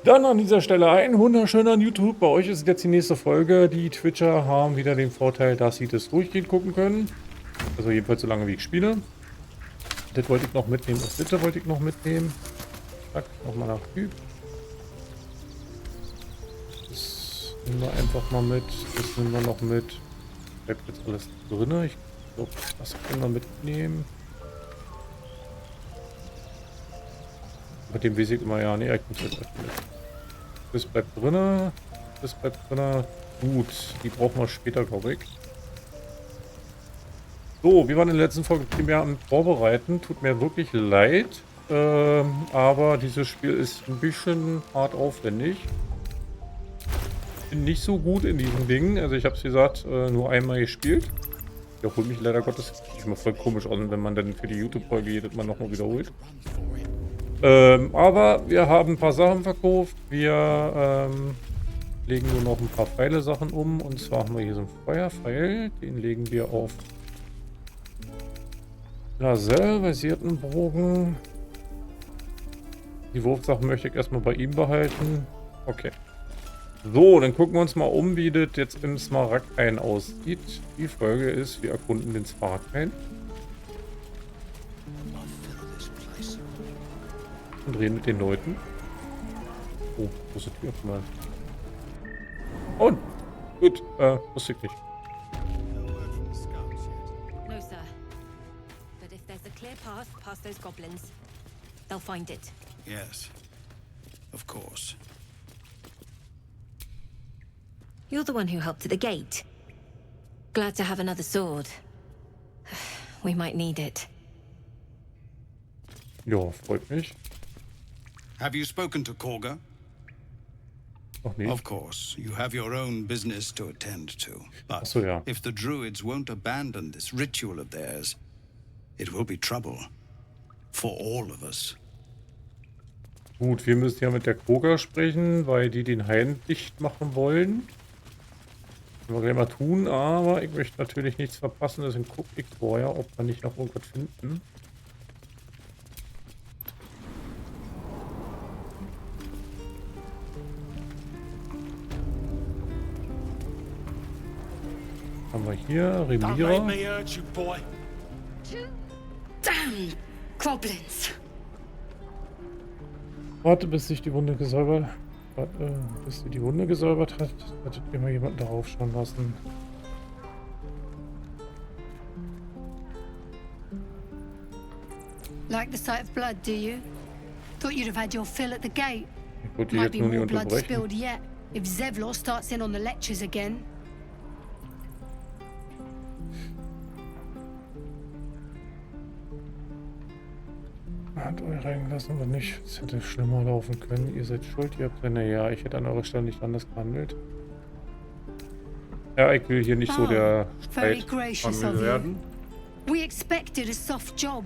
Dann an dieser Stelle ein wunderschöner an YouTube. Bei euch ist jetzt die nächste Folge. Die Twitcher haben wieder den Vorteil, dass sie das durchgehend gucken können. Also jedenfalls so lange wie ich spiele. Das wollte ich noch mitnehmen. Das bitte wollte ich noch mitnehmen. Zack, nochmal nach Typ. Das nehmen wir einfach mal mit. Das nehmen wir noch mit. Bleibt jetzt alles drin. Ich glaube, das können wir mitnehmen. Mit dem weiß ich immer ja, nee, ich muss jetzt öffnen. Das bleibt drin. Das bleibt drin. Gut, die brauchen wir später, glaube ich. So, wir waren in der letzten Folge primär am Vorbereiten. Tut mir wirklich leid. Aber dieses Spiel ist ein bisschen hart aufwendig. Ich bin nicht so gut in diesen Dingen. Also ich habe es, wie gesagt, nur einmal gespielt. Ich wiederhole mich leider Gottes. Das sieht immer voll komisch aus, wenn man dann für die YouTube-Folge jedes Mal nochmal wiederholt. Aber wir haben ein paar Sachen verkauft. Wir legen nur noch ein paar Pfeile-Sachen um. Und zwar haben wir hier so einen Feuerpfeil. Den legen wir auf Lasell, versierten Bogen. Die Wurfsachen möchte ich erstmal bei ihm behalten. Okay. So, dann gucken wir uns mal um, wie das jetzt im Smaragdhain aussieht. Die Folge ist, wir erkunden den Smaragdhain. Und reden mit den Leuten. Oh, große Tür. Mal. Und, gut, wusste ich nicht. No, sir. But if there's a clear path past those goblins, they'll find it. Yes, of course. You're the one who helped at the gate. Glad to have another sword. We might need it. Ja, freut mich. Have you spoken to Korga? Noch nicht. Of course, you have your own business to attend to. But Ach so, ja. if the druids won't abandon this ritual of theirs, it will be trouble for all of us. Gut, wir müssen ja mit der Kroger sprechen, weil die den Hain dicht machen wollen. Können wir gleich mal tun, aber ich möchte natürlich nichts verpassen, deswegen gucke ich vorher, ob wir nicht noch irgendwas finden. Haben wir hier Remira. Damn goblins! Warte, bis sich die Wunde gesäubert bis sie die Wunde gesäubert hat. Hattet ihr mal jemanden darauf schauen lassen. Like the sight of blood, do you? Thought you'd have had your fill at the gate. Ich wollte die Might jetzt be nur nicht more blood unterbrechen. spilled yet if Zevlor starts in on the lectures again. Hat euch reingelassen oder nicht? Es hätte schlimmer laufen können. Ihr seid schuld, ihr habt ja, ich hätte an eurer Stelle nicht anders gehandelt. Ja, ich will hier nicht so der Very gracious of Streitfamilie you. werden. We expected a soft job.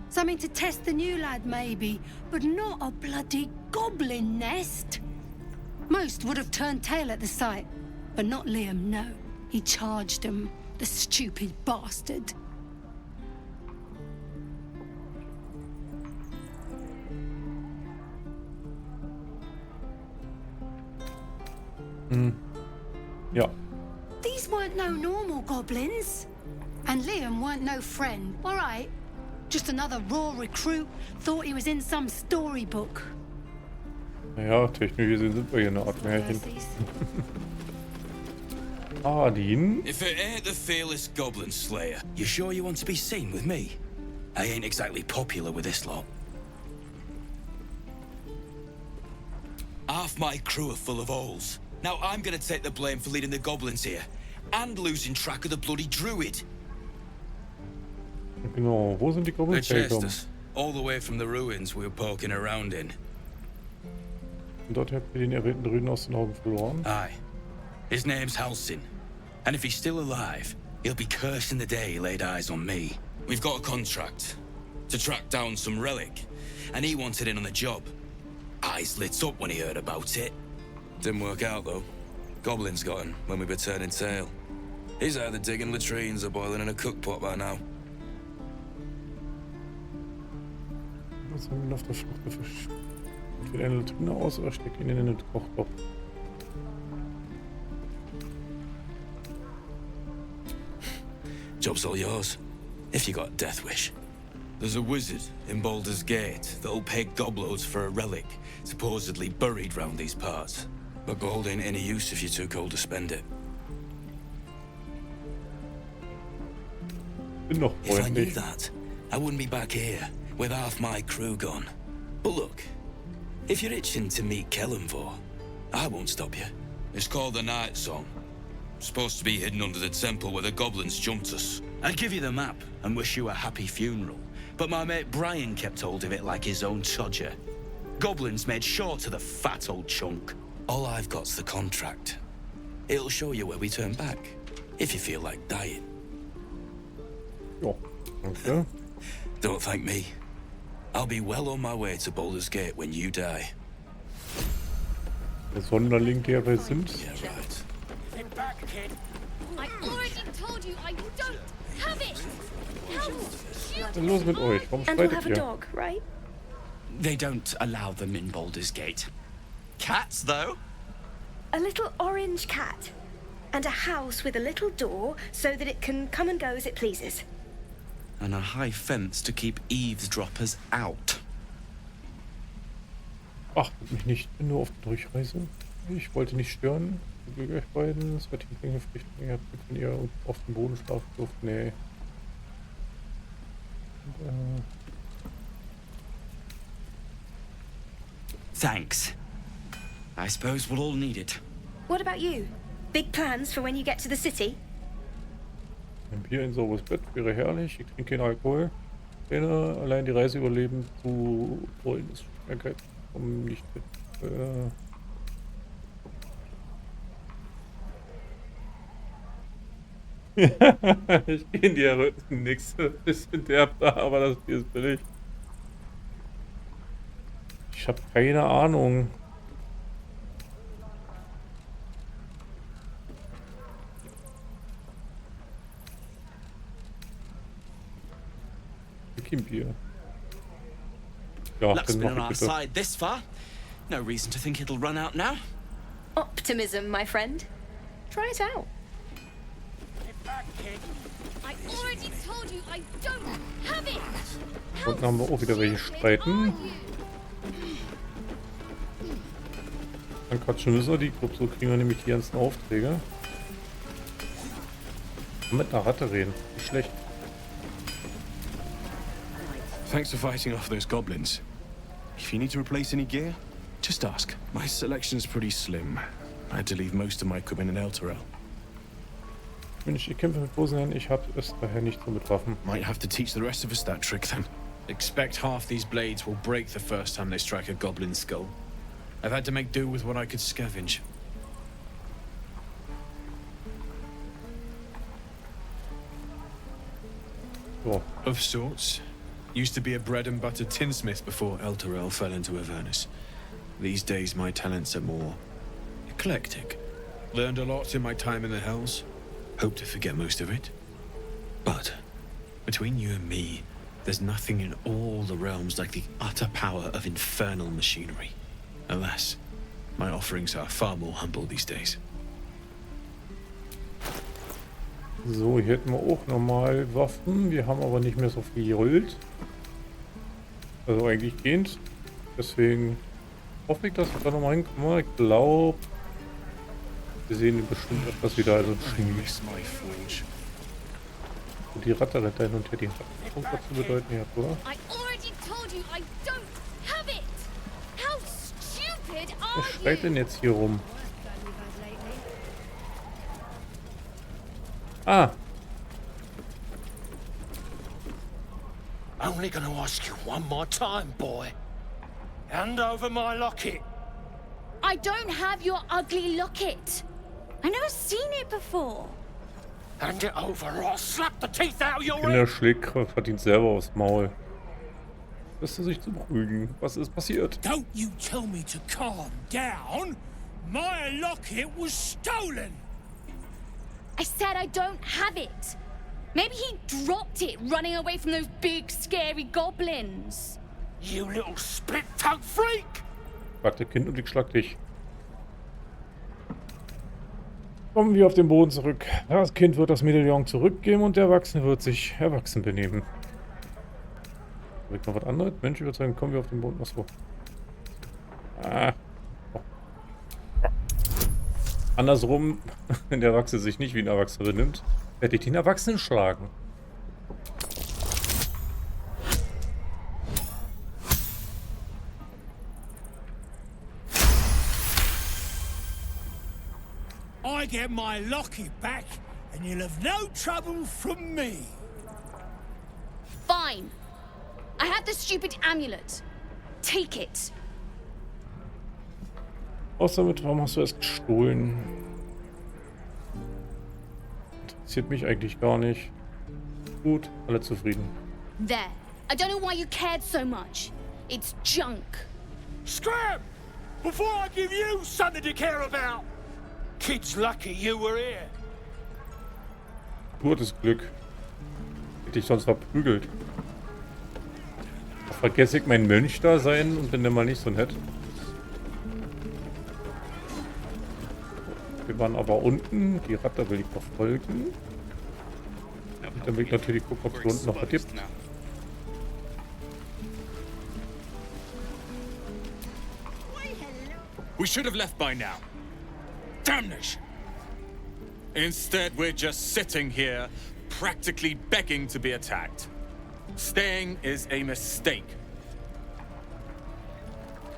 Something to test the new lad, maybe, but not a bloody goblin nest. Most would have turned tail at the sight, but not Liam, no. He charged him, the stupid bastard. Ja. These weren't no normal goblins. And Liam weren't no friend, all right? Just another raw recruit, thought he was in some storybook. Naja, technisch gesehen sind wir hier eine Art Märchen. Adin. If it ain't the fearless goblin slayer, you sure you want to be seen with me? I ain't exactly popular with this lot. Half my crew are full of holes. Now I'm gonna take the blame for leading the goblins here, and losing track of the bloody druid. Genau, wo sind die They Goblins chased hergekommen? us, all the way from the ruins we were poking around in. Und dort habt ihr den erwähnten Druiden aus den Augen verloren. Aye. His name's Halsin. And if he's still alive, he'll be cursing the day he laid eyes on me. We've got a contract to track down some relic, and he wanted in on the job. Eyes lit up when he heard about it. Didn't work out, though. Goblins got him when we were turning tail. He's either digging latrines or boiling in a cookpot by now. Was haben wir noch auf der Flucht gefischt? Entweder eine Latrine aus oder steckt ihn in einen Kochtopf. Job's all yours, if you got a death wish. There's a wizard in Baldur's Gate that'll pay gobloads for a relic, supposedly buried round these parts. But gold ain't any use if you're too cold to spend it. Bin doch If I knew freundlich. that, I wouldn't be back here with half my crew gone. But look, if you're itching to meet Kellenvor, I won't stop you. It's called the Night Song. Supposed to be hidden under the temple where the goblins jumped us. I'd give you the map and wish you a happy funeral, but my mate Brian kept hold of it like his own Todger. Goblins made sure to the fat old chunk. All I've got's the contract. It'll show you where we turn back, if you feel like dying. Ja, danke. Don't thank me. I'll be well on my way to Baldur's Gate when you die. Der Sonderling, der wir sind. Yeah, right. I already told you I don't have it. How Was ist denn los mit euch? Warum And we'll streitet have a ihr? dog, right? They don't allow them in Baldur's Gate. Cats, though? A little orange cat. And a house with a little door so that it can come and go as it pleases. And a high fence to keep eavesdroppers out. Achtet mich nicht, ich bin nur auf der Durchreise. Ich wollte nicht stören. Ich will euch beiden. Es wird Flüchtlinge, Flüchtlinge, wenn ihr auf dem Boden schlafen dürft. Nee. Thanks. I suppose we'll all need it. What about you? Big plans for when you get to the city? Ein Bier in sauberes Bett wäre herrlich. Ich trinke keinen Alkohol. Trainer, allein die Reise überleben zu wollen, ist Schwierigkeit. Komm nicht mit. Ich gehe in die Erröten, nix. Bisschen derb da, aber das Bier ist billig. Ich habe keine Ahnung. Bier. Ja, Luck's dann been on mach our ich bitte. side this far. No reason to think it'll run out now. Optimism, my friend. Try it out. I already told you I don't have it. Und dann haben wir auch wieder welche streiten. Dann quatschen müssen wir die Gruppe, so kriegen wir nämlich die ganzen Aufträge. Mit einer Ratte reden. Nicht schlecht. Thanks for fighting off those goblins. If you need to replace any gear, just ask. My selection's pretty slim. I had to leave most of my equipment in Elturel. Mönch, ihr kämpft mit Bosen, ich hab es daher nicht so mit Waffen. Might have to teach the rest of us that trick then. Expect half these blades will break the first time they strike a goblin skull. I've had to make do with what I could scavenge. So. Of sorts. Used to be a bread and butter tinsmith before Elturel fell into Avernus. These days my talents are more eclectic. Learned a lot in my time in the Hells. Hope to forget most of it. But between you and me, there's nothing in all the realms like the utter power of infernal machinery. Alas, my offerings are far more humble these days. So, hier hätten wir auch nochmal Waffen. Wir haben aber nicht mehr so viel gerollt. Also eigentlich gehend. Deswegen hoffe ich, dass wir da nochmal hinkommen. Ich glaube, wir sehen bestimmt etwas wieder. Also die Ratte rennt da hin und her. Die hat schon was zu bedeuten hier, oder? I already told you I don't have it. How stupid Wer are schreit you? denn jetzt hier rum? Ah, Only gonna ask you one more time, boy. Hand over my locket. I don't have your ugly locket. I've never seen it before. Hand it over or I'll slap the teeth out of your Kinder head. schlägt, verdient selber aufs Maul. Lässt er sich zu beruhigen. Was ist passiert? Don't you tell me to calm down. My locket was stolen. I said I don't have it. Maybe he dropped it running away from those big, scary goblins. You little split-tongued freak. Schlag das Kind und ich schlag dich. Kommen wir auf den Boden zurück. Das Kind wird das Medaillon zurückgeben und der Erwachsene wird sich erwachsen benehmen. Habe ich noch was anderes? Mönch überzeugen, kommen wir auf den Boden. Achso. Ah. Oh. Andersrum, wenn der Erwachsene sich nicht wie ein Erwachsener benimmt, werde ich den Erwachsenen schlagen. I get my Lockie back, and you'll have no trouble from me. Fine. I have the stupid amulet. Take it. Was damit? Warum hast du es gestohlen? Interessiert mich eigentlich gar nicht. Gut, alle zufrieden. There. I don't know why you cared so much. It's junk. Scram! Before I give you something to care about. Kid's lucky you were here. Du hattest Glück. Hätte ich sonst verprügelt. Da vergesse ich meinen Mönch da sein und bin dann mal nicht so nett. Wir waren aber unten. Die Ratte will ich verfolgen. Und dann will ich natürlich gucken, ob es unten noch was gibt. We should have left by now. Damnation! Instead, we're just sitting here, practically begging to be attacked. Staying is a mistake.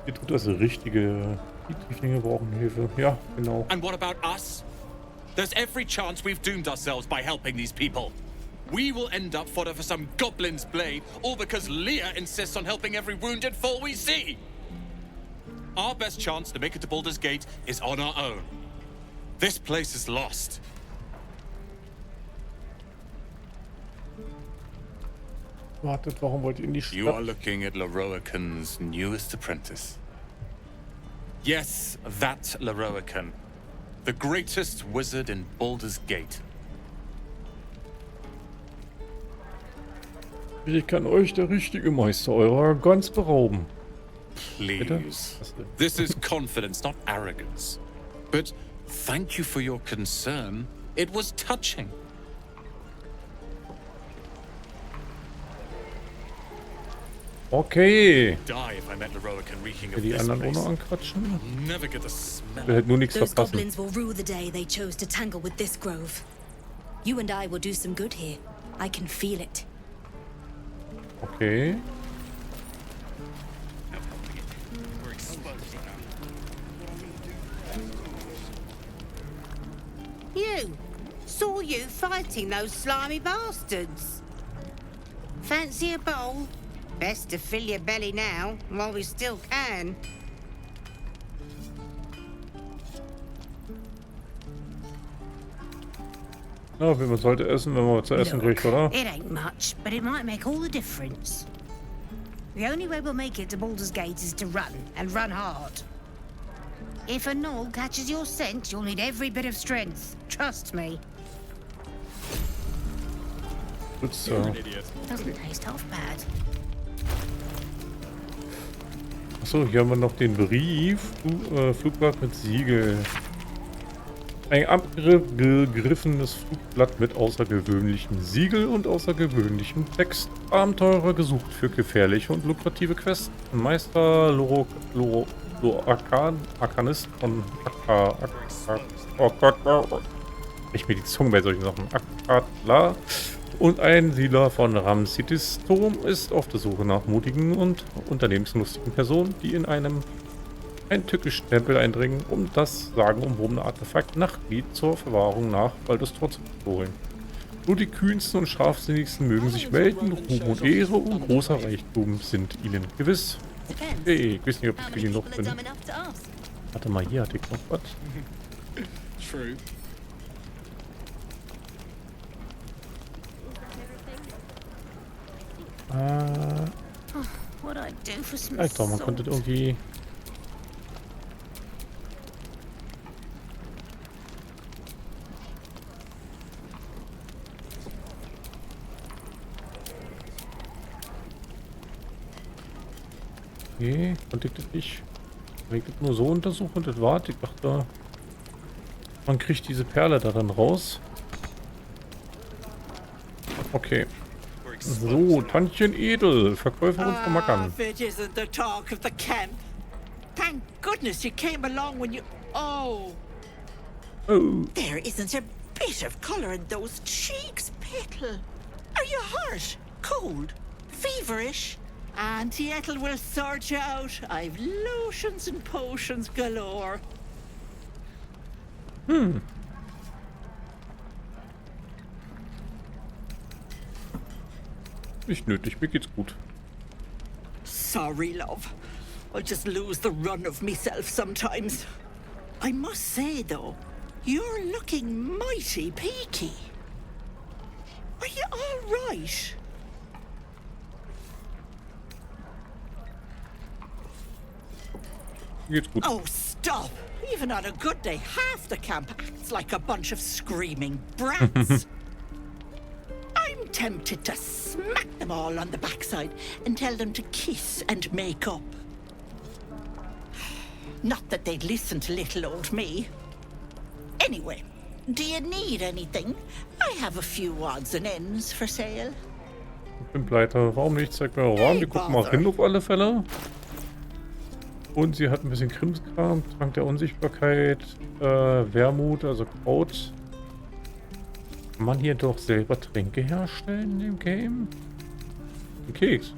Hier tut das richtige. Die Tieflinge brauchen Hilfe. Ja, genau. And what about us? There's every chance we've doomed ourselves by helping these people. We will end up fodder for some goblin's blade, all because Leah insists on helping every wounded foe we see. Our best chance to make it to Baldur's Gate is on our own. This place is lost. Wartet, warum wollt ihr in die Stadt? You are looking at Laroican's newest apprentice. Yes, that Laroican. The greatest wizard in Baldur's Gate. Ich kann euch der richtige Meister eurer Gons berauben. Please. This is confidence, not arrogance. But thank you for your concern. It was touching. Okay. Die if I met Laroican reeking of Die this anderen place. ohne anquatschen. Never get the smell. Wir hätten nur nichts Those verpassen. goblins will rue the day they chose to tangle with this grove. You and I will do some good here. I can feel it. Okay. You! Saw you fighting those slimy bastards. Fancy a bowl? Best to fill your belly now, while we still can. Ja, man sollte essen, wenn man zu essen kriegt, oder? It ain't much, but it might make all the difference. The only way we'll make it to Baldur's Gate is to run, and run hard. If a gnoll catches your scent, you'll need every bit of strength. Trust me. Gut so. Doesn't taste half bad. Achso, hier haben wir noch den Brief. Flugblatt mit Siegel. Ein abgegriffenes Flugblatt mit außergewöhnlichem Siegel und außergewöhnlichem Text. Abenteurer gesucht für gefährliche und lukrative Quests. Meister Arkanist von oh Gott, ich mir die Zunge bei solchen Sachen. Akatla und ein Siedler von Ramsitis Turm ist auf der Suche nach mutigen und unternehmenslustigen Personen, die in einen tückischen Tempel eindringen, um das sagenumwobene Artefakt Nachtlied zur Verwahrung nach Baldurs Tor zu holen. Nur die kühnsten und scharfsinnigsten mögen sich melden, Ruhm und Ehre und großer Reichtum sind ihnen gewiss. Hey, ich weiß nicht, ob ich für die noch bin. Warte mal, hier hatte ich noch was. True. What I do for some Ja, ich glaube, man salt? könnte irgendwie... Okay, konnte ich das nicht? Wenn ich das nur so untersuche und das warte, ich dachte, man kriegt diese Perle da dann raus. Okay. So, Tantchen Edel, Verkäuferin von Mackern. It isn't the talk of the camp. Thank goodness you came along when you... Oh. Oh. There isn't a bit of colour in those cheeks, Petal. Are you hurt? Cold? Feverish? Auntie Ethel will sort you out. I've lotions and potions galore. Nicht nötig, mir geht's gut. Sorry, love. I just lose the run of myself sometimes. I must say, though, you're looking mighty peaky. Are you all right? Mir geht's gut. Oh, stop! Even on a good day, half the camp acts like a bunch of screaming brats. I'm tempted to smack them all on the backside and tell them to kiss and make up. Not that they'd listen to little old me. Anyway, do you need anything? I have a few odds and ends for sale. Ich bin pleite. Warum nicht? Zeig mir Raum. Wir gucken mal hin auf alle Fälle. Und sie hat ein bisschen Krimskram, Trank der Unsichtbarkeit, Wermut, also Kraut. Kann man hier doch selber Tränke herstellen in dem Game? Ein Keks.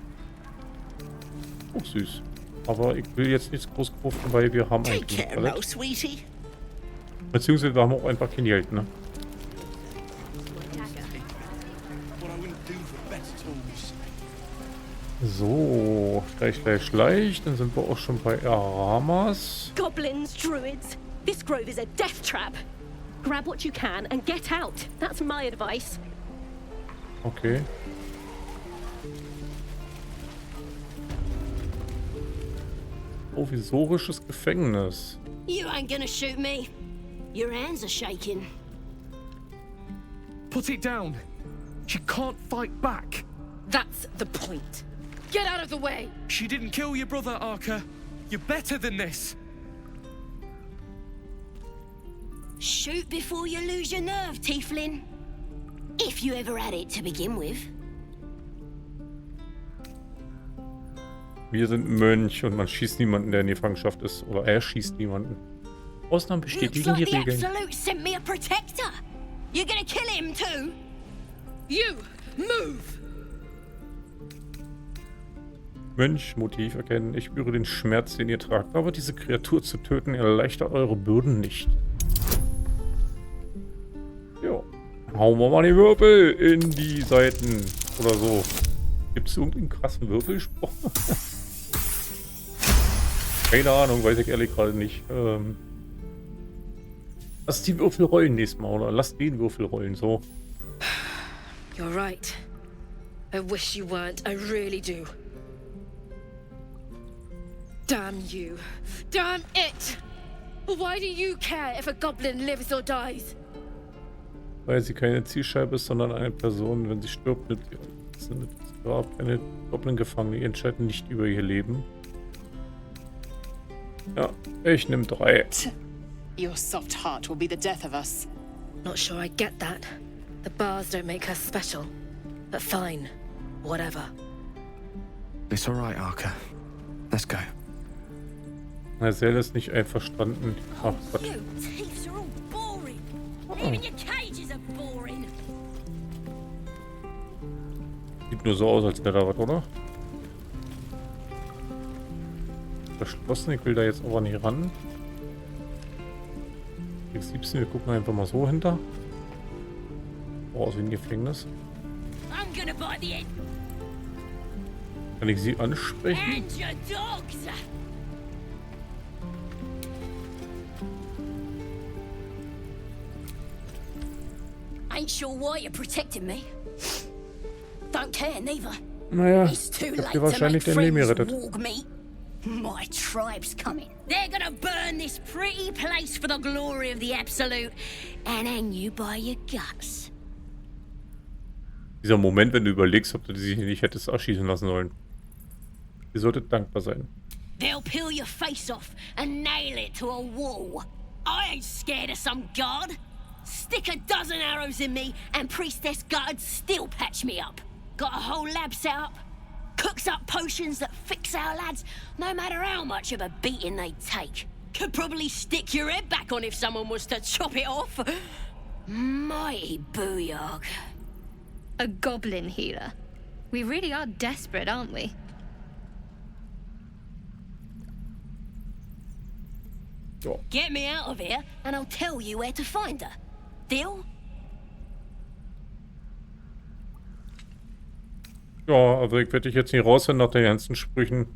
Auch süß. Aber ich will jetzt nichts groß kaufen, weil wir haben eigentlich alles. Beziehungsweise wir haben auch einfach kein Geld, ne? So, schleich. Dann sind wir auch schon bei Aramas. Goblins, druids. This grove is a death trap. Grab what you can and get out. That's my advice. Okay. Provisorisches Gefängnis. You ain't gonna shoot me. Your hands are shaking. Put it down. She can't fight back. That's the point. Get out of the way! She didn't kill your brother, Arca. You're better than this. Shoot before you lose your nerve, Tiefling. If you ever had it to begin with. Wir sind Mönch und man schießt niemanden, der in die Gefangenschaft ist. Oder er schießt niemanden. Ausnahmen bestätigen die Regeln. Absolute sent me a protector. You're gonna kill him too? You move! Mönch-Motiv erkennen. Ich spüre den Schmerz, den ihr tragt. Aber diese Kreatur zu töten erleichtert eure Bürden nicht. Ja. Hauen wir mal die Würfel in die Seiten. Oder so. Gibt es irgendeinen krassen Würfelspruch? Keine Ahnung, weiß ich ehrlich gerade nicht. Lass die Würfel rollen nächstes Mal. Oder lass den Würfel rollen. So. You're right. I wish you weren't. I really do. Damn you. Damn it! Why do you care if a goblin lives or dies? Weil sie keine Zielscheibe ist, sondern eine Person. Wenn sie stirbt, nimmt sie mit ins Grab. Eine Goblin-Gefangene. Ihr entscheidet nicht über ihr Leben. Ja, ich nehme 3. Your soft heart will be the death of us. Not sure I get that. The bars don't make her special. But fine. Whatever. It's alright, Arca. Let's go. Na, Sel ist nicht einverstanden. Ach Gott. You thieves are all boring. Even your cages are boring. Sieht nur so aus, als wäre da was, oder? Verschlossen, ich will da jetzt aber nicht ran. X17, wir gucken einfach mal so hinter. Aus wie ein Gefängnis. I'm gonna bite the end. Kann ich sie ansprechen? And your dogs. Ain't sure why you're protecting me. Don't care neither. Naja, It's too ich hab late dir to wahrscheinlich make dein Leben friends gerettet. walk me. My tribe's coming. They're gonna burn this pretty place for the glory of the Absolute and hang you by your guts. Dieser Moment, wenn du überlegst, ob du sie nicht hättest erschießen lassen sollen. Ihr solltet dankbar sein. They'll peel your face off and nail it to a wall. I ain't scared of some god. Stick a dozen arrows in me and Priestess Gut'd still patch me up. Got a whole lab set up. Cooks up potions that fix our lads, no matter how much of a beating they take. Could probably stick your head back on if someone was to chop it off. Mighty booyog. A goblin healer. We really are desperate, aren't we? Ja. Get me out of here and I'll tell you where to find her. Deal? Ja, also ich werde dich jetzt nicht raushören nach den ganzen Sprüchen.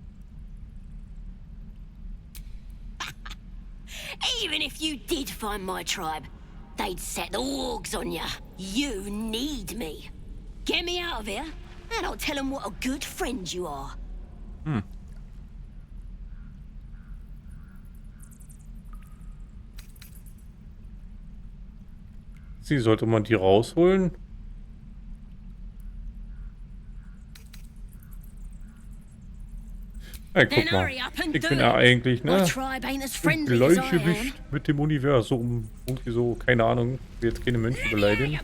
Even if you did find my tribe, they'd set the wargs on you. You need me. Get me out of here, and I'll tell them what a good friend you are. Hm. Sie sollte man die rausholen? Ja, guck mal. Ich bin ja eigentlich, ne? Gleichgewicht mit dem Universum. Irgendwie so, keine Ahnung. Ich will jetzt keine Mönche beleidigen.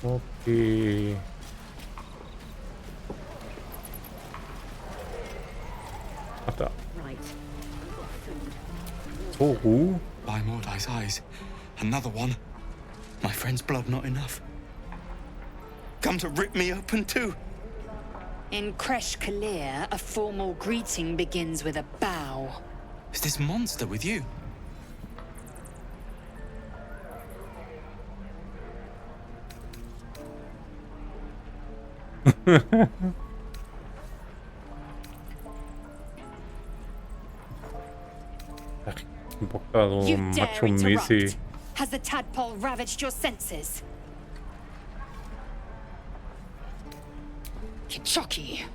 Okay. Ach da. Toru. By Mordai's eyes. Another one. My friend's blood not enough. Come to rip me open too. In Kresh Kalir, a formal greeting begins with a bow. Is this monster with you? Ach, ich hab Bock da so macho-mäßig. Has the tadpole ravaged your senses? Kichoki.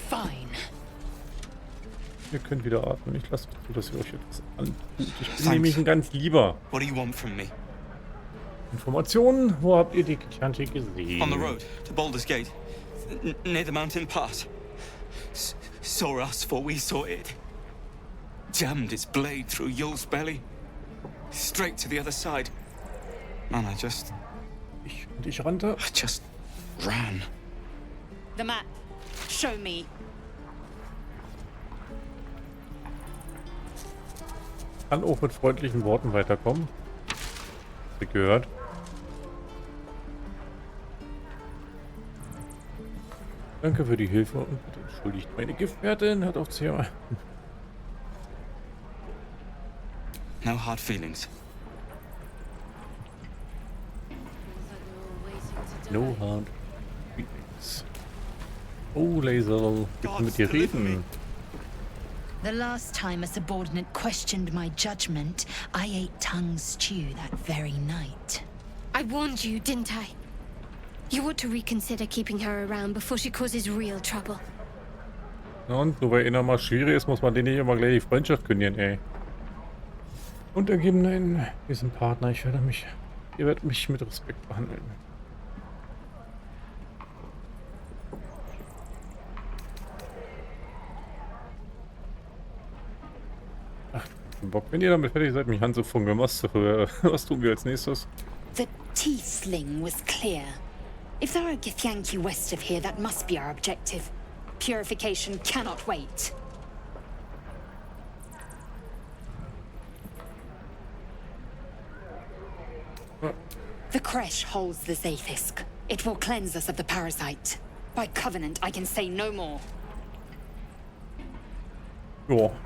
Fine. Ihr könnt wieder atmen. Ich lasse zu, dass ihr euch etwas antut. Ich bin nämlich ein ganz lieber. What do you want from me? Informationen? Wo habt ihr die Tante gesehen? On the road to Baldur's Gate, near the mountain pass. Saw us before we saw it. Jammed its blade through Yul's belly, straight to the other side. Man, I just ran. The map. Show me. Kann auch mit freundlichen Worten weiterkommen. Hab ich gehört. Danke für die Hilfe und bitte entschuldigt meine Gefährtin. Hat auch sehr. No hard feelings. No hard feelings. Oh, Laser, wir können mit dir reden. The last time a subordinate questioned my judgment, I ate tongue stew that very night. I warned you, didn't I? You ought to reconsider keeping her around before she causes real trouble. Ja, und nur weil einer mal schwierig ist, muss man den nicht immer gleich die Freundschaft kündigen, ey. Und ergeben einen diesen Partner. Ihr werdet mich mit Respekt behandeln. Ach, Bock. Wenn ihr damit fertig seid, mich anzufunkeln, was tun wir als nächstes? The Tiefling was clear. If there are Githyanki west of here, that must be our objective. Purification cannot wait. The Kresh holds the Zaithisk. It will cleanse us of the parasite. By covenant, I can say no more.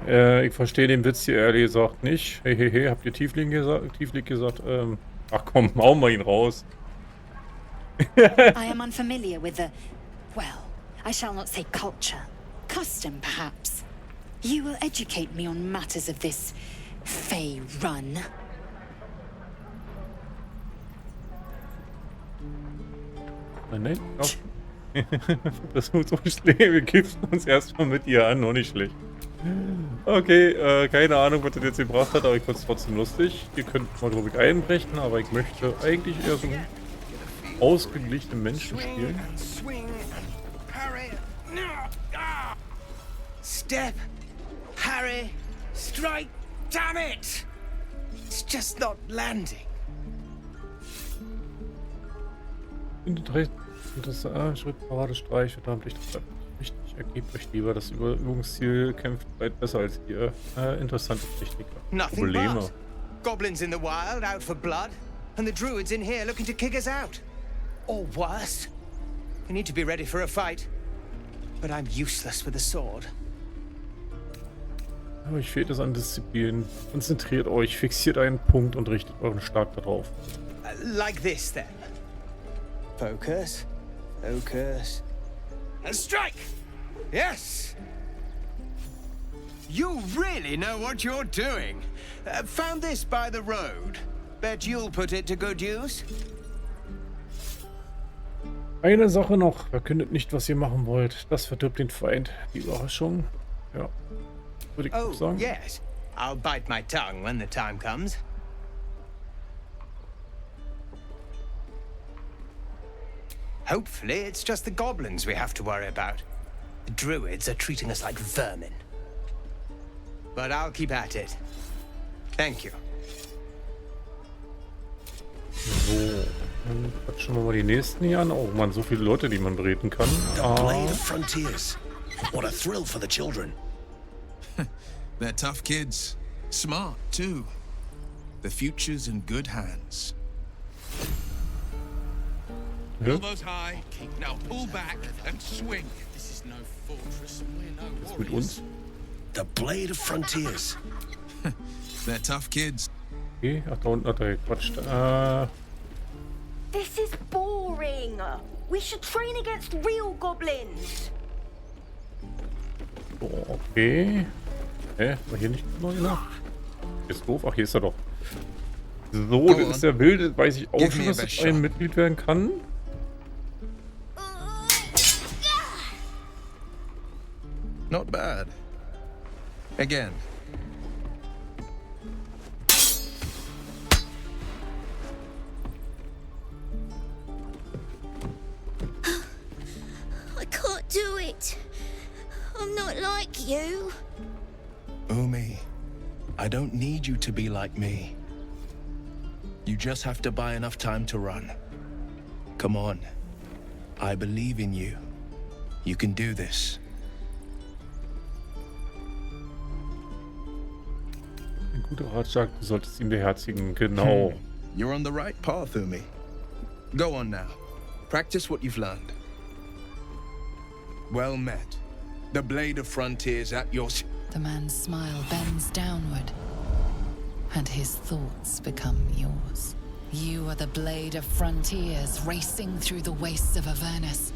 Ja, ich verstehe den Witz hier ehrlich gesagt nicht. Hehehe, habt ihr Tiefling gesagt? Ach komm, hauen wir ihn raus. I am unfamiliar with the, well, I shall not say culture. Custom, perhaps. You will educate me on matters of this Fey run. Nein, versucht so schlecht. Wir giften uns erstmal mit ihr an, noch nicht schlecht. Okay, keine Ahnung, was das jetzt gebracht hat, aber ich fand es trotzdem lustig. Ihr könnt mal, glaube ich, einbrechen, aber ich möchte eigentlich eher so ausgeglichene Menschen spielen. Swing, parry, step, parry, strike. Damn it! It's just not landing. Schritt, Parade, Streich, verdammt, richtig. Ergebt euch lieber, das Übungsziel kämpft weit besser als ihr. Interessante Techniker. Nothing Probleme. but. Goblins in the wild, out for blood, and the druids in here looking to kick us out. Or worse. We need to be ready for a fight. But I'm useless with a sword. Aber euch fehlt es an Disziplin. Konzentriert euch, fixiert einen Punkt und richtet euren Schlag darauf. Like this, then. Focus. Focus. And strike! Yes! You really know what you're doing. Found this by the road. Bet you'll put it to good use. Eine Sache noch. Verkündet nicht, was ihr machen wollt. Das verdirbt den Feind. Die Überraschung. Ja. Würde ich auch sagen. Yes. I'll bite my tongue when the time comes. Hopefully, it's just the goblins we have to worry about. The druids are treating us like vermin. But I'll keep at it. Thank you. So, dann quatschen wir mal die nächsten hier an. Oh man, so viele Leute, die man bereden kann. The Blade of Frontiers. What a thrill for the children. They're tough kids. Smart, too. The future's in good hands. Elbows high. Now pull back and swing. This is no fortress and we're no Was ist mit uns? The Blade of Frontiers. They're tough kids. Okay, ach, da unten hat er gequatscht. This is boring. We should train against real goblins. So, okay. Hä? War hier nicht neu noch? Ist doof. Ach, hier ist er doch. So, das ist der Wilde. Weiß ich auch schon, dass das ein Mitglied werden kann. Not bad. Again. I can't do it. I'm not like you. Umi, I don't need you to be like me. You just have to buy enough time to run. Come on. I believe in you. You can do this. Ein guter Ratschlag, du solltest ihn beherzigen. Genau. You're on the right path, Umi. Go on now. Practice what you've learned. Well met. The Blade of Frontiers at your... The man's smile bends downward, and his thoughts become yours. You are the Blade of Frontiers, racing through the wastes of Avernus.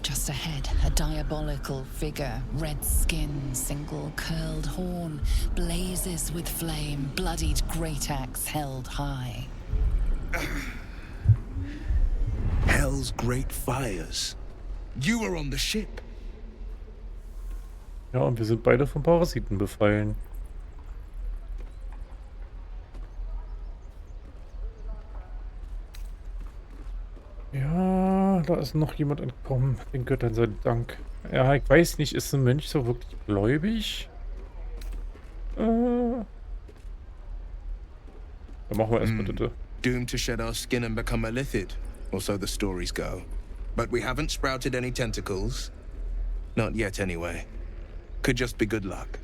Just ahead, a diabolical figure, red skin, single curled horn, blazes with flame, bloodied great axe held high. Hell's great fires. You were on the ship. Ja, und wir sind beide von Parasiten befallen. Ja, da ist noch jemand entkommen. Den Göttern sei Dank. Ja, ich weiß nicht, ist ein Mönch so wirklich gläubig? Dann machen wir erstmal bitte. Doomed to shed our skin and become a lithid, or so the stories go. But we haven't sprouted any tentacles. Not yet, anyway. Could just be good luck.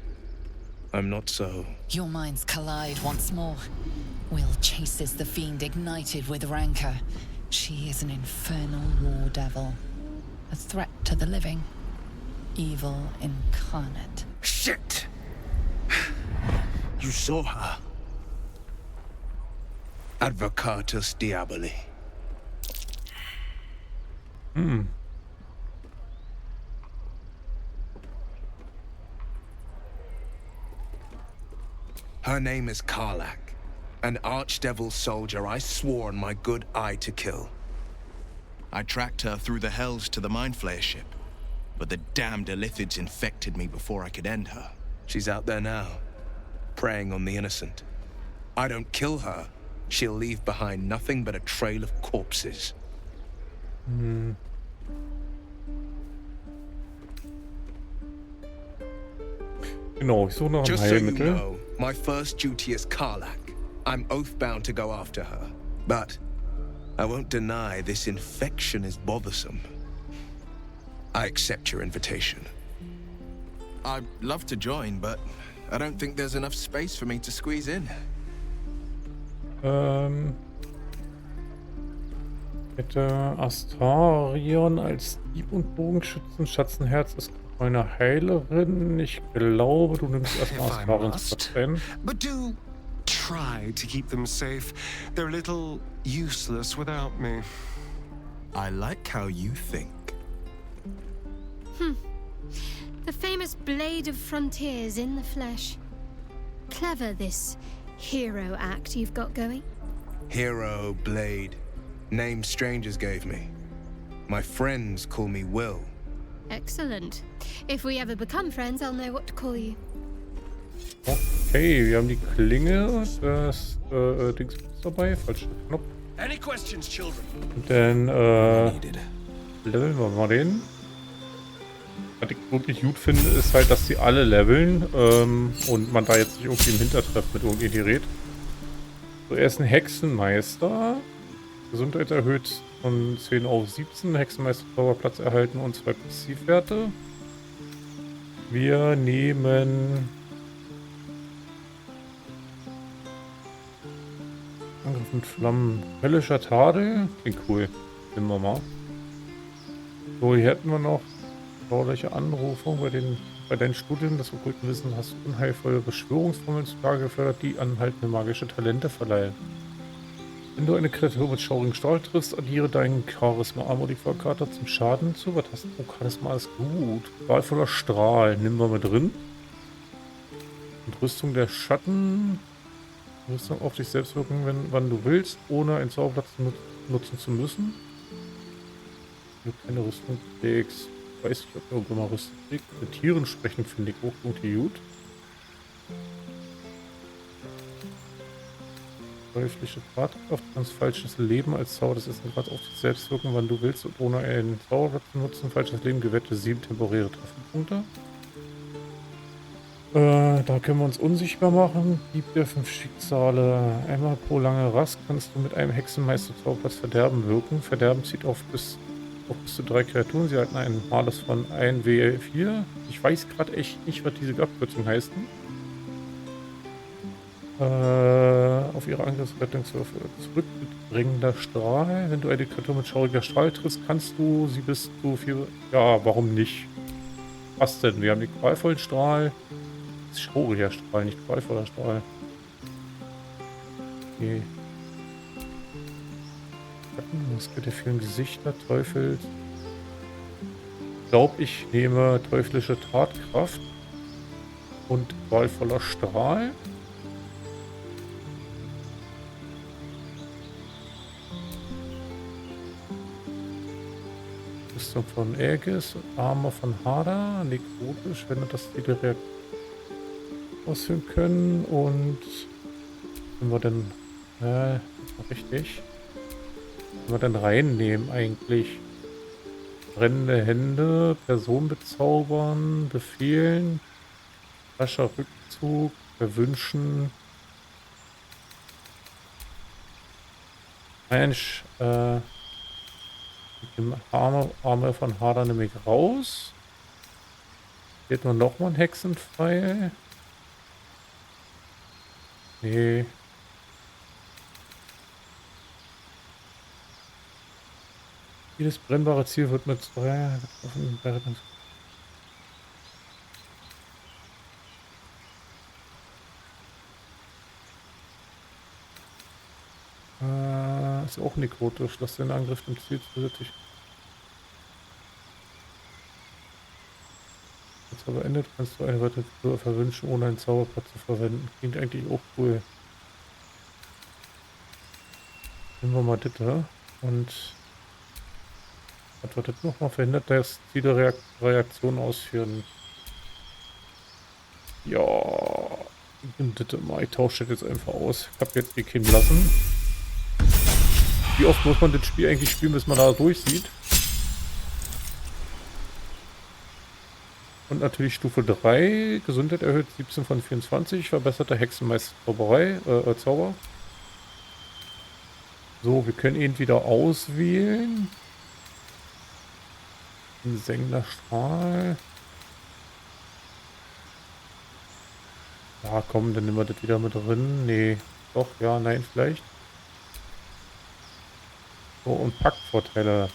I'm not so... Your minds collide once more. Will chases the fiend ignited with rancor. She is an infernal war devil. A threat to the living. Evil incarnate. Shit! You saw her. Advocatus Diaboli. Her name is Karlak, an archdevil soldier I swore on my good eye to kill. I tracked her through the hells to the Mind Flayer ship, but the damned Illithids infected me before I could end her. She's out there now, preying on the innocent. I don't kill her, she'll leave behind nothing but a trail of corpses. Hm. Genau, ich suche noch ein Just so you Heilmittel. know, my first duty is Karlak. I'm oath-bound to go after her. But I won't deny this infection is bothersome. I accept your invitation. I'd love to join, but I don't think there's enough space for me to squeeze in. Hätte Astarion als Dieb und Bogenschützen, Schatzenherz ist meine Heilerin. Ich glaube, du nimmst erstmal If I Astarions must. Platz ein. But do try to keep them safe. They're a little useless without me. I like how you think. The famous Blade of Frontiers in the flesh. Clever, this hero act you've got going. Hero, Blade. Names strangers gave me. My friends call me Will. Excellent. If we ever become friends, I'll know what to call you. Okay, wir haben die Klinge, das Dings ist dabei, falscher Knopf. Any questions, children? Und dann leveln wir mal den. Was ich wirklich gut finde, ist halt, dass sie alle leveln und man da jetzt nicht irgendwie im Hintertreff mit irgendwie gerät. So, er ist ein Hexenmeister. Gesundheit erhöht von 10 auf 17. Hexenmeister Zauberplatz erhalten und 2 Passivwerte. Wir nehmen Angriff mit Flammen. Höllischer Tadel. Klingt cool. Nehmen wir mal. So, hier hätten wir noch bauliche Anrufung bei deinen Studien des okkulten Wissens hast du unheilvolle Beschwörungsformeln zutage gefördert, die anhaltende magische Talente verleihen. Wenn du eine Kreatur mit schaurigen Stahl triffst, addiere deinen Charisma-Modifier zum Schaden zu. Was hast du? Oh, Charisma ist gut. Qualvoller Strahl. Nehmen wir mit drin. Und Rüstung der Schatten. Rüstung auf dich selbst wirken, wann du willst, ohne einen Zauberplatz nutzen zu müssen. Wenn du keine Rüstung trägst. Ich weiß nicht, ob du irgendwann mal Rüstung trägst. Mit Tieren sprechen finde ich auch irgendwie gut. Teuflische Tatkraft, ganz falsches Leben als Zauber des ersten Grad auf dich selbst wirken, wann du willst und ohne einen Zauber zu nutzen. Falsches Leben gewährte 7 temporäre Trefferpunkte. Da können wir uns unsichtbar machen. Dieb der 5 Schicksale. Einmal pro lange Rast kannst du mit einem Hexenmeister Zauberplatz Verderben wirken. Verderben zieht auf bis zu 3 Kreaturen. Sie halten einen Malus von 1 W4. Ich weiß gerade echt nicht, was diese Abkürzung heißt. Auf ihre Angriffsrettungswürfe zurückbringender Strahl. Wenn du eine Kreatur mit schauriger Strahl triffst, kannst du sie bis zu 4... Ja, warum nicht? Was denn? Wir haben die qualvollen Strahl. Das ist schauriger Strahl, nicht qualvoller Strahl. Okay. Maske der vielen Gesichter, Teufel. Ich glaube, ich nehme teuflische Tatkraft und qualvoller Strahl. Rüstung von Aegis, Armor von Hada, nekrotisch, wenn wir das direkt ausführen können. Und wenn wir dann richtig, wenn wir dann reinnehmen eigentlich brennende Hände, Person bezaubern, befehlen, rascher Rückzug, verwünschen. Mensch, mit dem Arme von Hada nehme ich raus. Hier hat man nochmal einen Hexenpfeil. Nee. Jedes brennbare Ziel wird mit 2 getroffen. Ist auch nekrotisch. Lass den Angriff dem Ziel zusätzlich. Jetzt aber endet, kannst du eine weitere Kreatur verwünschen, ohne einen Zauberplatz zu verwenden. Klingt eigentlich auch cool. Nehmen wir mal das da. Und was wird das nochmal? Verhindert das Ziel Reaktion ausführen. Ja. Ich nehme das mal. Ich tausche das jetzt einfach aus. Ich habe jetzt die Kinder lassen. Wie oft muss man das Spiel eigentlich spielen, bis man da durchsieht? Und natürlich Stufe 3. Gesundheit erhöht 17 von 24. Verbesserte Hexenmeister-Zauberei, Zauber. So, wir können ihn wieder auswählen. Ein sengender Strahl. Ja, komm, dann nehmen wir das wieder mit drin. Nee, doch, ja, nein, vielleicht. So, und Paktvorteile.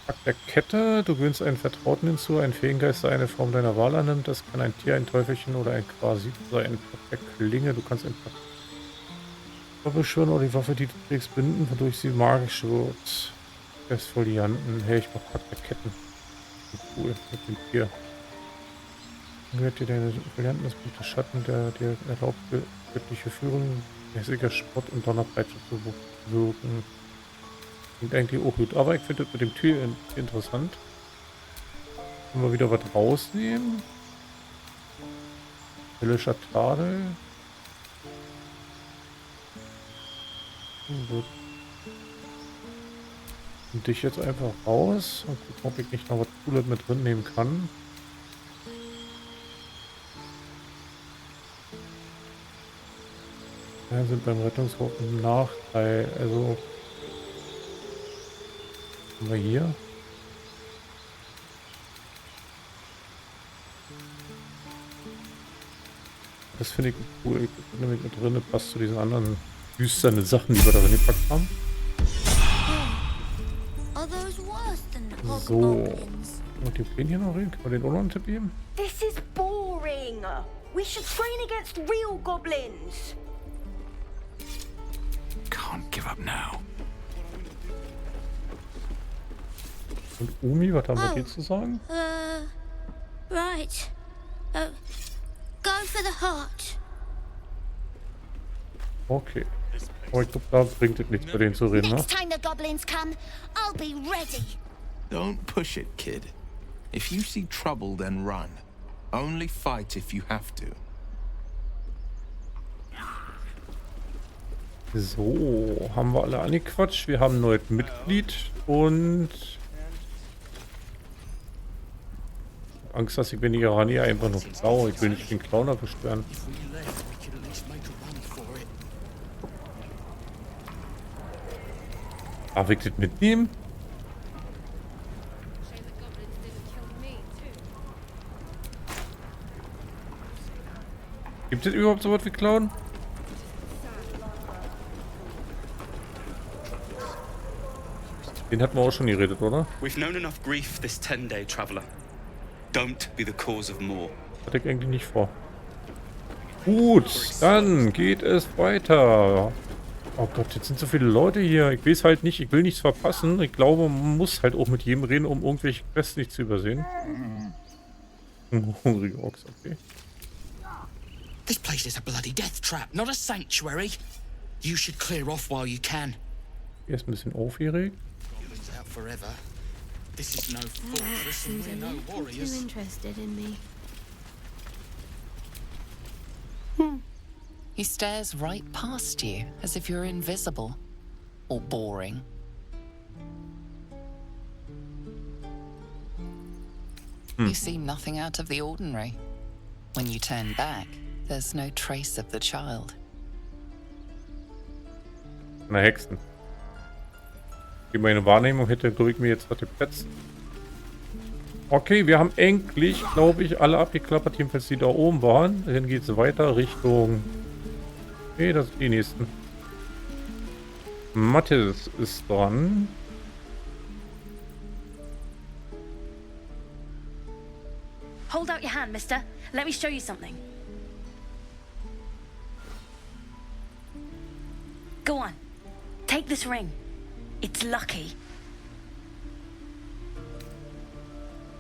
Pakt der Kette. Du gewinnst einen Vertrauten hinzu, einen Feengeist, der eine Form deiner Wahl annimmt. Das kann ein Tier, ein Teufelchen oder ein Quasit sein. Pakt der Klinge. Du kannst ein Pakt beschwören oder die Waffe, die du trägst, binden, wodurch sie magisch wird. Folianten. Hey, ich mach Pakt der Ketten. Cool, mit dem Tier. Dann gehört dir deine Folianten, das Blut des Schatten, der dir erlaubt, göttliche Führung, mäßiger Spott und Donnerpeitsche zu wirken. Klingt eigentlich auch gut, aber ich finde das mit dem Tier interessant. Können wir wieder was rausnehmen? Höllischer Tadel. Und dich jetzt einfach raus und gucken, ob ich nicht noch was Cooles mit drin nehmen kann. Ja, sind beim Rettungswurf im Nachteil. Also haben wir hier. Das finde ich cool. Ich bin nämlich mit drin, passt zu diesen anderen düsteren Sachen, die wir da gepackt haben. So. Und die Pläne hier noch reden? Können wir den auch noch einen Tipp geben? This is boring. We should train against real goblins. Can't give up now. Und Umi, was haben wir dir zu sagen? Right. Go for the heart. Okay. Aber ich glaube, da bringt es nichts, bei denen zu reden, ne? Next time the goblins come, I'll be ready. Don't push it, kid. If you see trouble, then run. Only fight if you have to. So, haben wir alle angequatscht. Wir haben ein neues Mitglied und Angst, dass ich, wenn die Iranier einfach noch klaue. Ich will nicht den Clowner beschweren. Darf ich das mitnehmen? Gibt es überhaupt so was wie Clown? Den hatten wir auch schon geredet, oder? We've known enough grief this 10-day traveler. Don't be the cause of more. Hatte ich eigentlich nicht vor. Gut, dann geht es weiter. Oh Gott, jetzt sind so viele Leute hier. Ich weiß halt nicht, ich will nichts verpassen. Ich glaube, man muss halt auch mit jedem reden, um irgendwelche Quests nicht zu übersehen. Hungrige Ochs, okay. This place is a bloody death trap, not a sanctuary. You should clear off while you can. Hier ist ein bisschen aufgeregt. Out forever. This is no fortress and we're no warriors. Too interested in me. He stares right past you, as if you're invisible. Or boring. You seem nothing out of the ordinary. When you turn back, there's no trace of the child. Na, Hexen. Meine Wahrnehmung hätte, glaube ich, mir jetzt gepetzt. Okay, wir haben endlich, glaube ich, alle abgeklappert, jedenfalls die da oben waren. Dann geht es weiter Richtung... Okay, das sind die nächsten. Mathis ist dran. Hold out your hand, mister. Let me show you something. Go on. Take this ring. It's lucky.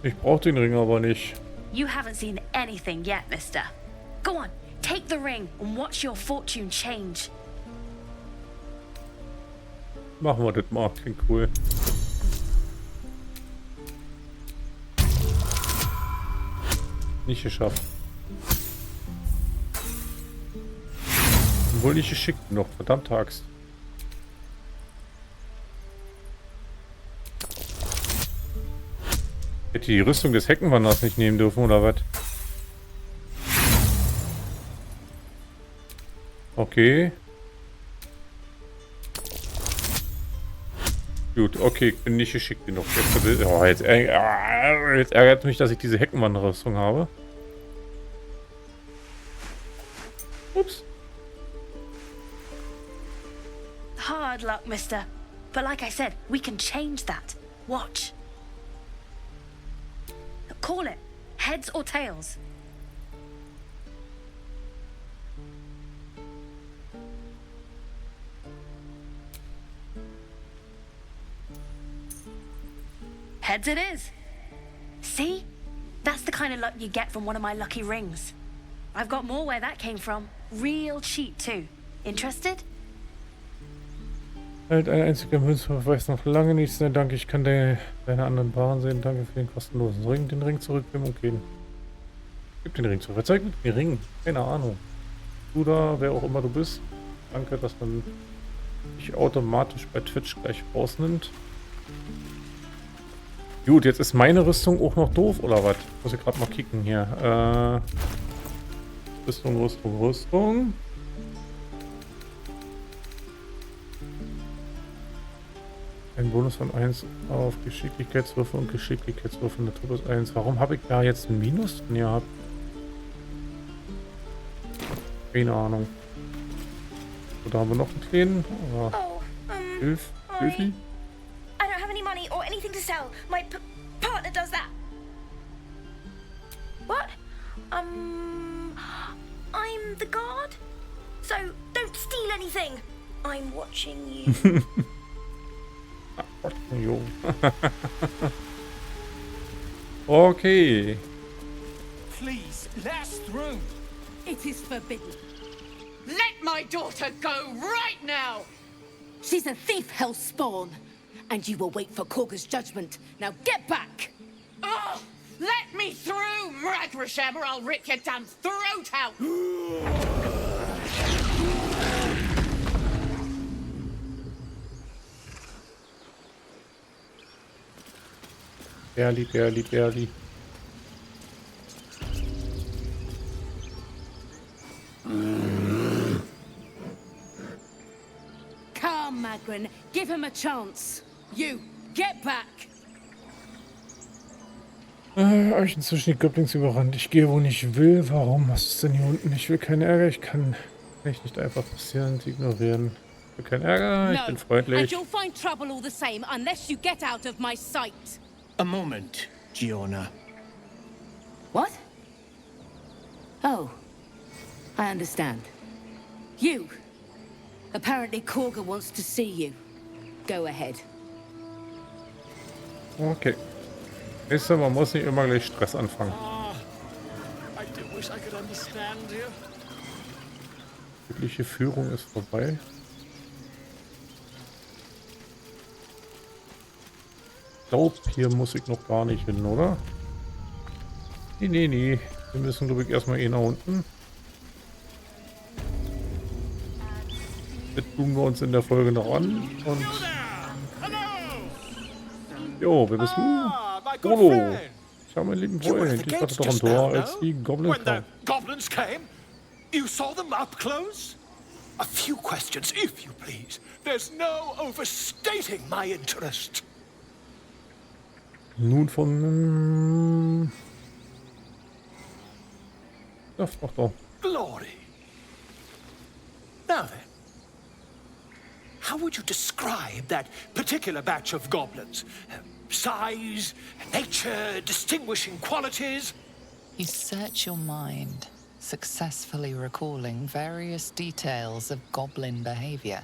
Ich brauche den Ring aber nicht. You haven't seen anything yet, mister. Go on. Take the ring and watch your fortune change. Machen wir das mal. Klingt cool. Nicht geschafft. Wohl nicht geschickt noch. Verdammte Axt. Hätte die Rüstung des Heckenwanders nicht nehmen dürfen, oder was? Okay. Gut, okay, ich bin nicht geschickt genug. Jetzt ärgert mich, dass ich diese Heckenwanderrüstung habe. Ups. Hard luck, mister. But like I said, we can change that. Watch. Call it. Heads or tails. Heads it is. See? That's the kind of luck you get from one of my lucky rings. I've got more where that came from. Real cheap too. Interested? Halt, ein einziger Münzwurf weiß noch lange nichts. Nein, danke, ich kann deine anderen Paaren sehen. Danke für den kostenlosen Ring. Den Ring zurückgeben und gehen. Gib den Ring zurück. Was zeigt mit dem Ring? Keine Ahnung. Du da, wer auch immer du bist. Danke, dass man dich automatisch bei Twitch gleich rausnimmt. Gut, jetzt ist meine Rüstung auch noch doof, oder was? Muss ich gerade mal kicken hier. Rüstung. Ein Bonus von 1 auf Geschicklichkeitswürfe und Geschicklichkeitswürfe Natur plus 1. Warum habe ich da jetzt ein Minus drin gehabt? Keine Ahnung. So, da haben wir noch einen kleinen. Hilfi? I don't have any money or anything to sell. My partner does that. What? I'm the guard. So don't steal anything. I'm watching you. Jo. Okay. Please, let us through. It is forbidden. Let my daughter go right now! She's a thief, hellspawn, and you will wait for Korga's judgment. Now get back! Oh, let me through, Mragrasham, or I'll rip your damn throat out! Berli. Come, Magrin, give him a chance. You, get back! Euch zwischen die Goblins überrannt. Ich gehe, wo ich will. Warum? Was ist denn hier unten? Ich will keinen Ärger. Ich kann mich nicht einfach passieren, sie ignorieren. Ich will keinen Ärger. Ich bin freundlich. And you'll find trouble all the same unless you get out of my sight. A moment, Giona. What? Oh, I understand. You. Apparently Korga wants to see you. Go ahead. Okay. Nächstes Mal, man muss nicht immer gleich Stress anfangen. I do wish I could understand you. Wirkliche Führung ist vorbei. Ich glaube, hier muss ich noch gar nicht hin, oder? Nee. Wir müssen, glaube ich, erstmal nach unten. Das tun wir uns in der Folge noch an. Und jo, wer bist du? Hallo. Schau, mein lieben Freund. Ich warte doch am Tor, als die Goblins kamen. Goblins came? You saw them up close? A few questions, if you please. There's no overstating my interest. Nun von... Ja, mach doch. Glory. Now then, how would you describe that particular batch of goblins? Size, nature, distinguishing qualities? You search your mind, successfully recalling various details of goblin behavior.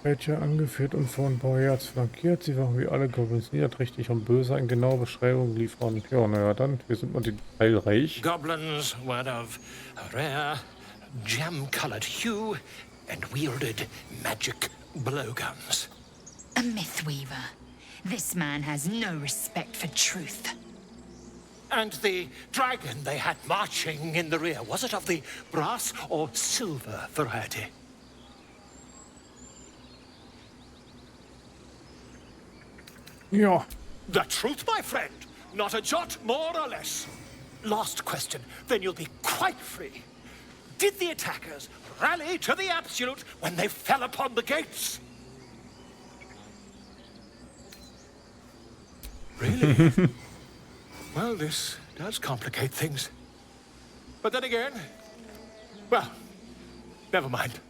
Welche angeführt und von Boyards flankiert. Sie waren wie alle Goblins niederträchtig und böse. Eine genaue Beschreibung liefern. Ja, naja, dann, wir sind mal detailreich. Goblins were of a rare, gem-colored hue and wielded magic blowguns. A mythweaver. This man has no respect for truth. And the dragon they had marching in the rear, was it of the brass or silver variety? Ja. The truth, my friend. Not a jot more or less. Last question, then you'll be quite free. Did the attackers rally to the absolute when they fell upon the gates? Really? Well, this does complicate things. But then again, well, never mind.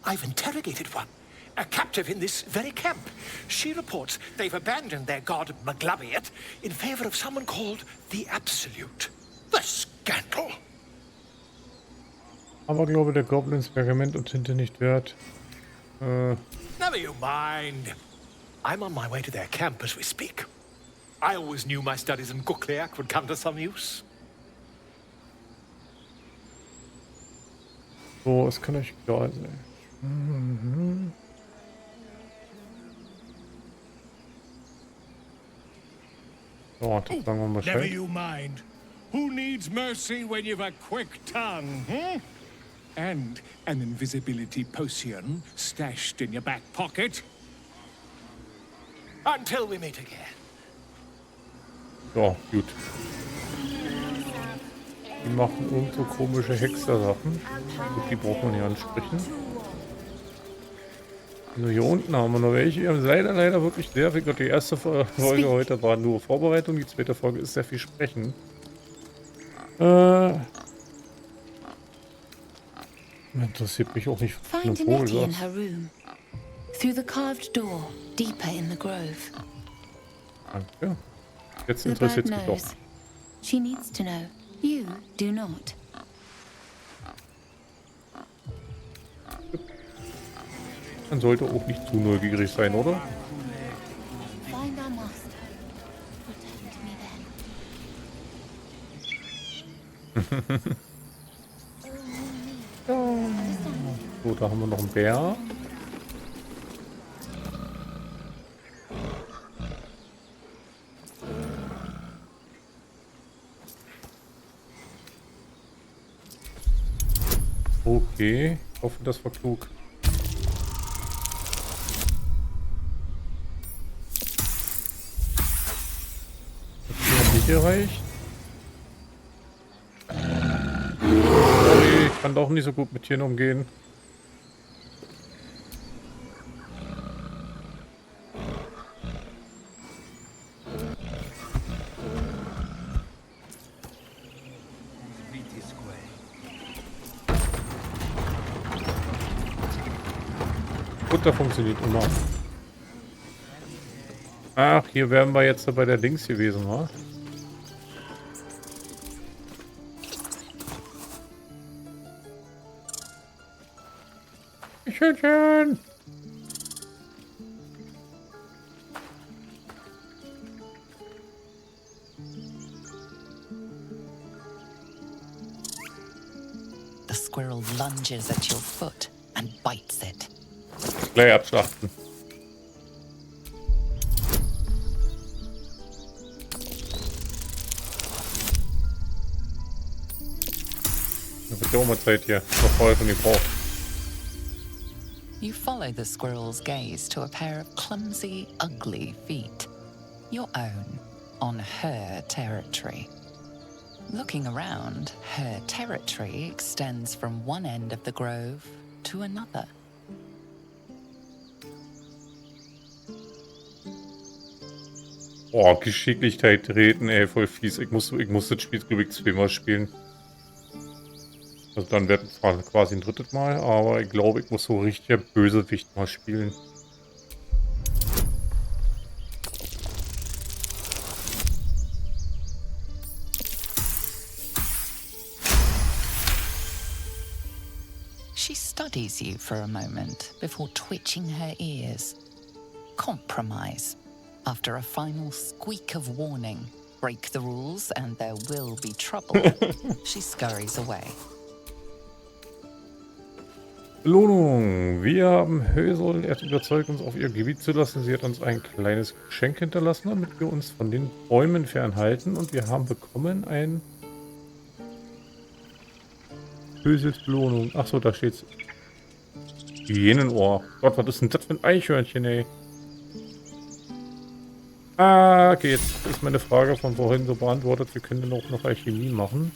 I've interrogated one, a captive in this very camp. She reports they've abandoned their god Maglabiet in favor of someone called the Absolute. The scandal! Aber glaube, der Goblins Pergament und Tinte nicht wert. Never you mind. I'm on my way to their camp as we speak. I always knew my studies in Gukleak would come to some use. So, es kann euch egal sein. So, dann sagen wir mal Never Bescheid. you mind. Who needs mercy when you've a quick tongue, hmm? And an invisibility potion stashed in your back pocket? Until we meet again. So, gut. Die machen irgend so komische Hexer-Sachen. Gut, die braucht man hier ansprechen. Also hier unten haben wir noch welche. Wir haben leider wirklich sehr viel. Die erste Folge heute war nur Vorbereitung. Die zweite Folge ist sehr viel Sprechen. Interessiert mich auch nicht. Find Nettie in her room. Through the carved door, deeper in the grove. Danke. Jetzt interessiert es mich doch. She needs to know. You do not. Man sollte auch nicht zu neugierig sein, oder? Find our master. Return to me then. So, da haben wir noch einen Bär. Okay, ich hoffe, das war klug. Das hat nicht gereicht. Ich kann doch nicht so gut mit Tieren umgehen. Futter funktioniert immer. Ach, hier wären wir jetzt bei der Dings gewesen, wa? Schön. The squirrel lunges at your foot and bites it. Gleich abschlachten. Da wird ja auch mal Zeit hier. Noch voll von gebraucht. You follow the squirrel's gaze to a pair of clumsy, ugly feet. Your own, on her territory. Looking around, her territory extends from one end of the grove to another. Oh, Geschicklichkeit treten, ey, voll fies. Ich muss das Spiel, glaube ich, zweimal spielen. Also dann wird es quasi ein drittes Mal, aber ich glaube, ich muss so richtig Bösewicht mal spielen. She studies you for a moment before twitching her ears. Compromise. After a final squeak of warning, break the rules and there will be trouble. She scurries away. Belohnung. Wir haben Hösel erst überzeugt, uns auf ihr Gebiet zu lassen. Sie hat uns ein kleines Geschenk hinterlassen, damit wir uns von den Bäumen fernhalten. Und wir haben bekommen ein böses Belohnung. Achso, da steht's. Hyänenohr. Gott, was ist denn das für ein Eichhörnchen, ey? Ah, okay, jetzt ist meine Frage von vorhin so beantwortet. Wir können dann auch noch Alchemie machen.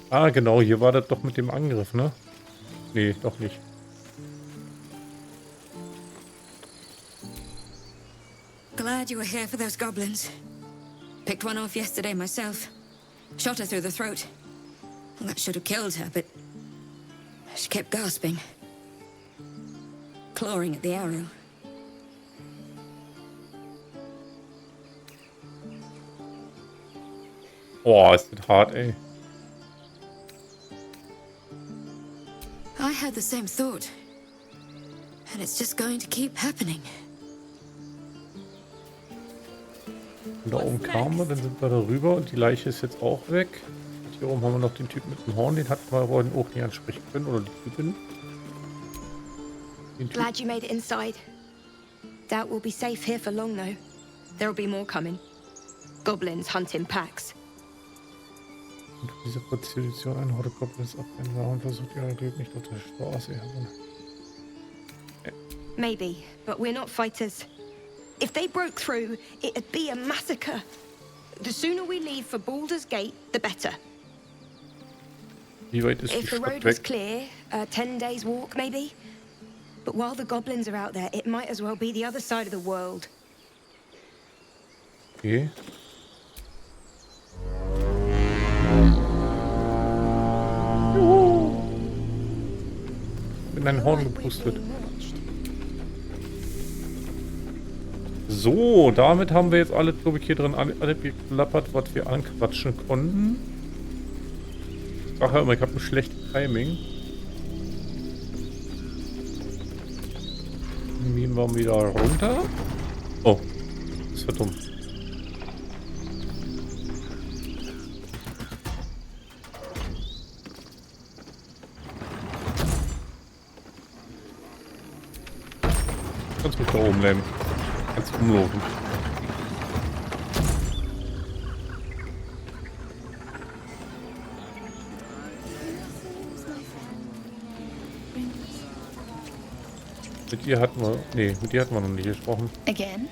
Ah, genau, hier war das doch mit dem Angriff, ne? Nee, doch nicht. Glad you were here for those goblins. Picked one off yesterday myself. Shot her through the throat. Well, that should have killed her, but she kept gasping. Clawing at the arrow. Boah, ist das hart, ey. I had the same thought. And it's just going to keep happening. Und da oben kamen wir, dann sind wir da rüber und die Leiche ist jetzt auch weg. Und hier oben haben wir noch den Typ mit dem Horn, den hatten wir vorhin auch nicht ansprechen können, oder die Typin. Glad you made it inside. Doubt we'll be safe here for long, though. There'll be more coming. Goblins hunt in packs. Und diese Position eine Horde Goblins abwehren war und versucht ihr Glück nicht auf der Straße. Maybe, but we're not fighters. If they broke through, it'd be a massacre. The sooner we leave for Baldur's Gate, the better. Wie weit ist die If the Stadt road was weg? clear, a 10 days walk maybe. But while the goblins are out there, it might as well be the other side of the world. Okay. Juhu. In ein Horn gepustet. So, damit haben wir jetzt alle, glaube ich, hier drin alle geklappert, was wir anquatschen konnten. Ich sage ja immer, ich habe ein schlechtes Timing. Gehen wir wieder runter. Oh, das war dumm. Kannst mich da oben bleiben. Kannst umlaufen. Mit ihr hatten wir... Nee, mit ihr hatten wir noch nicht gesprochen. Again?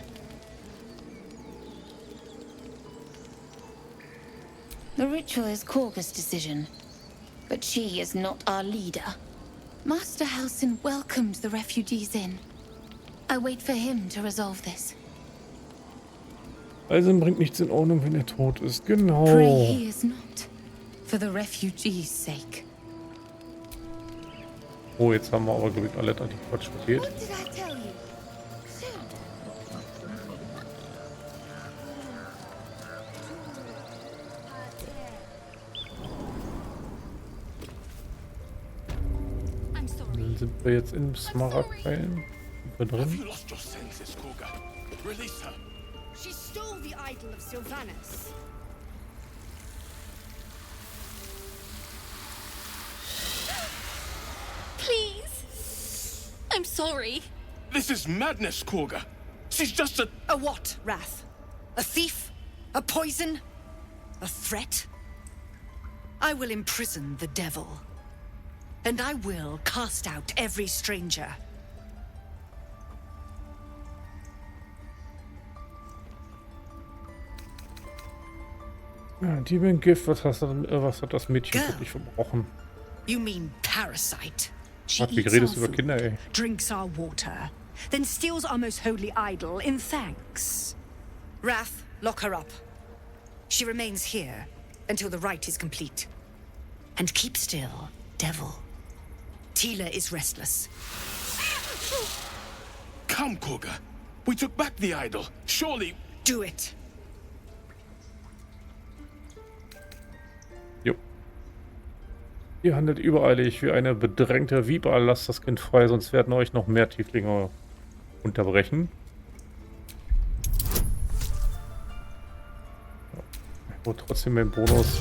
The ritual is Korga's decision, but she is not our leader. Master Halsin welcomed the refugees in. I wait for him to resolve this. Also bringt nichts in Ordnung, wenn er tot ist. Genau. Pray he is not, for the refugees' sake. Oh, jetzt haben wir aber, glaube ich, alle an die Quatsch probiert. Dann sind wir jetzt im Smaragdhain. Sind wir drin? She's still the idol of Sylvanas. Please. I'm sorry. This is madness, Korga. She's just a... A what, Wrath? A thief? A poison? A threat? I will imprison the devil. And I will cast out every stranger. Ja, die mit Gift, was hat das Mädchen wirklich verbrochen? You mean parasite? She Wie eats redest our du über Kinder, ey? food, drinks our water, then steals our most holy idol in thanks. Wrath, lock her up. She remains here until the rite is complete. And keep still, devil. Tila is restless. Come, Korga. We took back the idol. Surely... Do it. Jo. Ihr handelt übereilig wie eine bedrängte Viper. Lasst das Kind frei, sonst werden euch noch mehr Tieflinge unterbrechen. Ich hole trotzdem meinen Bonus.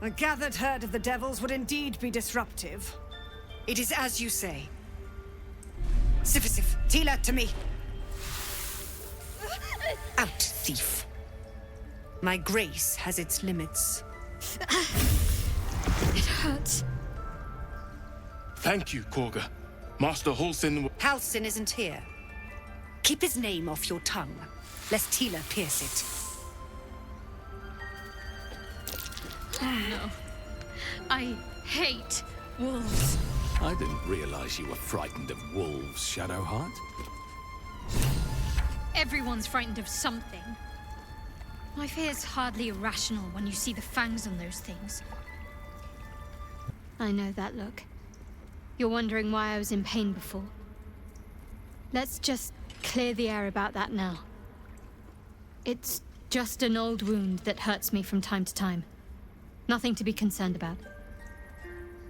A gathered herd of the devils would indeed be disruptive. It is as you say. Sifisif, Tila, to me. Out, thief. My grace has its limits. It hurts. Thank you, Korga. Master Halsin... Halsin isn't here. Keep his name off your tongue, lest Tila pierce it. Oh no. I hate wolves. I didn't realize you were frightened of wolves, Shadowheart. Everyone's frightened of something. My fear's hardly irrational when you see the fangs on those things. I know that look. You're wondering why I was in pain before. Let's just clear the air about that now. It's just an old wound that hurts me from time to time. Nothing to be concerned about.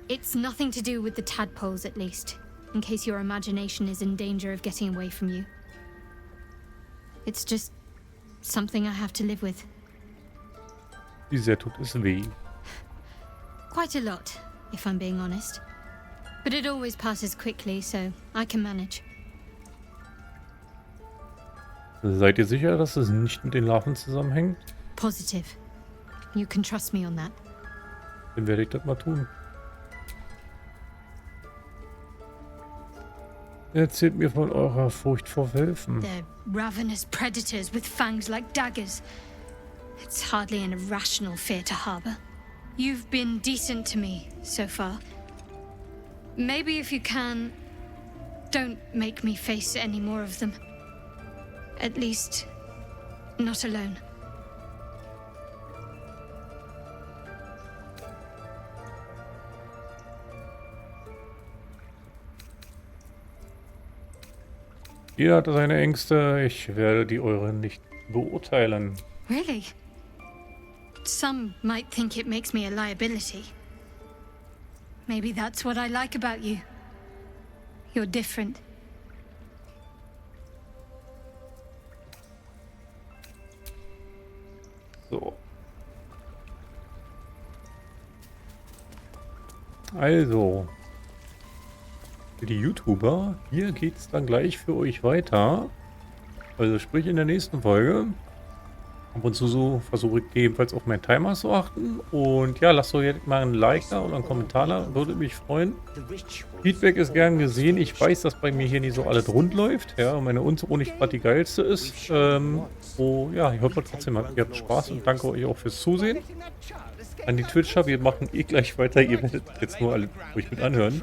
It's nothing to do with the tadpoles, at least, in case your imagination is in danger of getting away from you. It's just something I have to live with. Wie sehr tut es weh? Quite a lot, if I'm being honest. But it always passes quickly, so I can manage. Seid ihr sicher, dass es nicht mit den Larven zusammenhängt? Positive. You can trust me on that. Dann werde ich das mal tun. Erzählt mir von eurer Furcht vor Wölfen. They're ravenous predators with fangs like daggers. It's hardly an irrational fear to harbor. You've been decent to me so far. Maybe if you can, don't make me face any more of them. At least, not alone. Jeder hat seine Ängste, ich werde die euren nicht beurteilen. Really? Some might think it makes me a liability. Maybe that's what I like about you. You're different. So. Also. Für die YouTuber, hier geht es dann gleich für euch weiter. Also sprich in der nächsten Folge. Ab und zu so versuche ich ebenfalls auf meinen Timer zu achten. Und ja, lasst doch jetzt mal ein Like da oder einen Kommentar da, würde mich freuen. Feedback ist gern gesehen. Ich weiß, dass bei mir hier nicht so alles rund läuft. Ja, und meine Unzero nicht gerade die geilste ist. Oh, ja, ich hoffe trotzdem, ihr habt Spaß und danke euch auch fürs Zusehen. An die Twitcher, wir machen eh gleich weiter. Ihr werdet jetzt nur alle ruhig mit anhören.